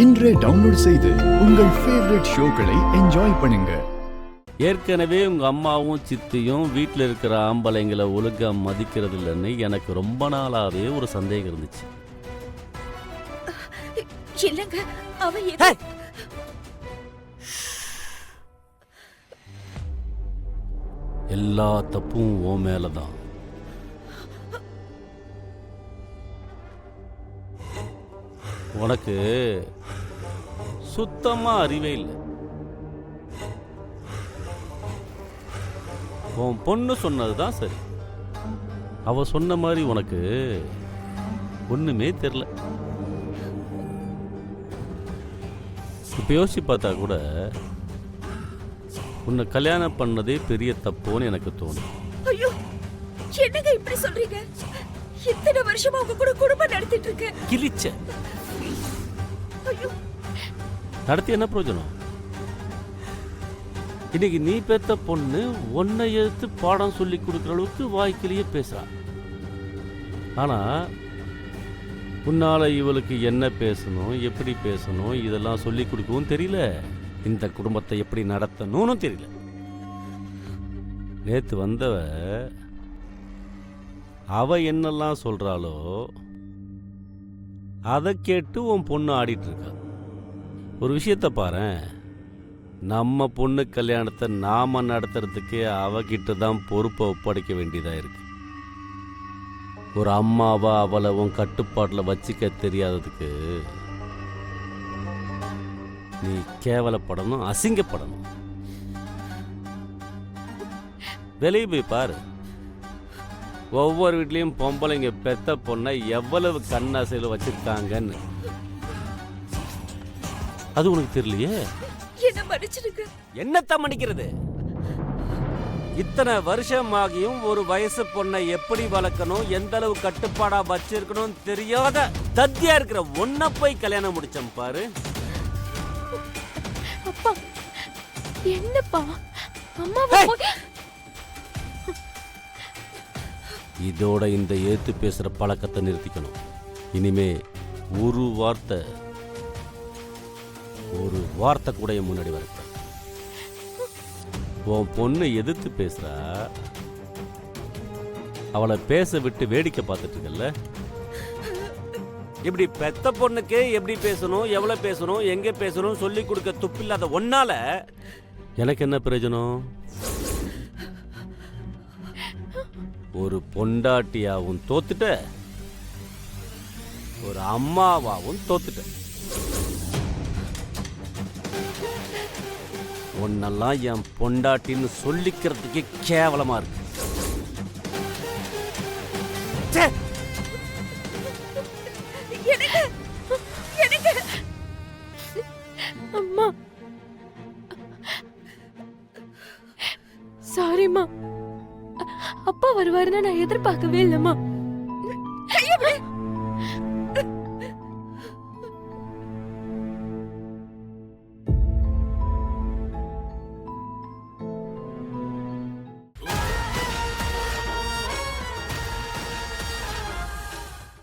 இன்றே டவுன்லோட் செய்து உங்கள் ஃபேவரட் ஷோக்களை என்ஜாய் பண்ணுங்க. ஏற்கனவே உங்க அம்மாவும் சித்தியும் வீட்டில் இருக்கிற ஆம்பளைங்களை ஒழுங்கா மதிக்கிறது இல்லைன்னு எனக்கு ரொம்ப நாளாவே ஒரு சந்தேகம் இருந்துச்சு. இல்லங்க, அவ எல்லா தப்பும் ஓ மேலதான். உனக்கு சுத்தமா அறிவே இல்லை. உன் பொண்ணு சொன்னதுதான் சரி. அவ சொன்ன மாதிரி உனக்கு ஒண்ணுமே தெரியல. இப்ப யோசிச்சு பார்த்தா கூட உன்னை கல்யாணம் பண்ணதே பெரிய தப்புன்னு எனக்கு தோணும். ஐயோ, என்னங்க இப்படி சொல்றீங்க? இத்தனை வருஷமா உங்க கூட குடும்பம் நடத்திட்டு இருக்க. கிழிச்ச நடத்தி என்ன பிரயோஜனம்? இன்னைக்கு நீ பெத்த பொண்ணு உன்னை எடுத்து பாடம் சொல்லி கொடுக்குற அளவுக்கு வாய்க்கிலேயே பேசுறா. ஆனா உன்னால இவளுக்கு என்ன பேசணும், எப்படி பேசணும், இதெல்லாம் சொல்லி கொடுக்கவும் தெரியல. இந்த குடும்பத்தை எப்படி நடத்தணும்னு தெரியல. நேத்து வந்தவ அவ என்னெல்லாம் சொல்றாளோ அதை கேட்டு உன் பொண்ணு ஆடிட்டு இருக்கா. ஒரு விஷயத்த பாரேன், நம்ம பொண்ணு கல்யாணத்தை நாம நடத்துறதுக்கே அவகிட்ட தான் பொறுப்பை ஒப்படைக்க வேண்டியதா இருக்கு. ஒரு அம்மாவா அவளை உன் கட்டுப்பாட்டில் வச்சுக்க தெரியாததுக்கு நீ கேவலப்படணும், அசிங்கப்படணும். வெளியே போய் பாரு, ஒவ்வொரு வீட்லயும் பொம்பளைங்க பெத்த பொண்ணை எவ்வளவு கண்ணாசையில் வச்சிருக்காங்கன்னு. அது உனக்கு தெரியலையே? என்ன மன்னிச்சிடுங்க. என்னத்த மன்னிக்கிறது? இத்தனை வருஷம் ஆகியும் ஒரு வயசு பொண்ணை எப்படி வளர்க்கணும், எந்த அளவு கட்டுப்பாடா வச்சிருக்கணும் தெரியாத தத்தியா இருக்கிற ஒன்ன போய் கல்யாணம் முடிச்சோம் பாரு. அப்பா, என்னப்பா அம்மா? இதோட இந்த ஏத்து பேசுற பழக்கத்தை நிறுத்திக்கணும். இனிமே ஒரு வார்த்தை கூட முன்னாடி வரக்கூடாது. உன் பொண்ணு எதிர்த்து பேசுறா, அவளை பேச விட்டு வேடிக்கை பார்த்துட்டு இருக்கல்ல. இப்படி பெத்த பொண்ணுக்கு எப்படி பேசணும், எவ்வளவு பேசணும், எங்க பேசணும் சொல்லி கொடுக்க துப்பில்லாத ஒன்னால எனக்கு என்ன பிரயோஜனம்? ஒரு பொண்டாட்டியாவும் தோத்துட்ட, ஒரு அம்மாவாவும் தோத்துட்ட. உன்னெல்லாம் என் பொண்டாட்டின்னு சொல்லிக்கிறதுக்கே கேவலமா இருக்கு. அம்மா, சாரிம்மா. அப்பா வருவாருன்னு நான் எதிர்பார்க்கவே இல்லைம்மா.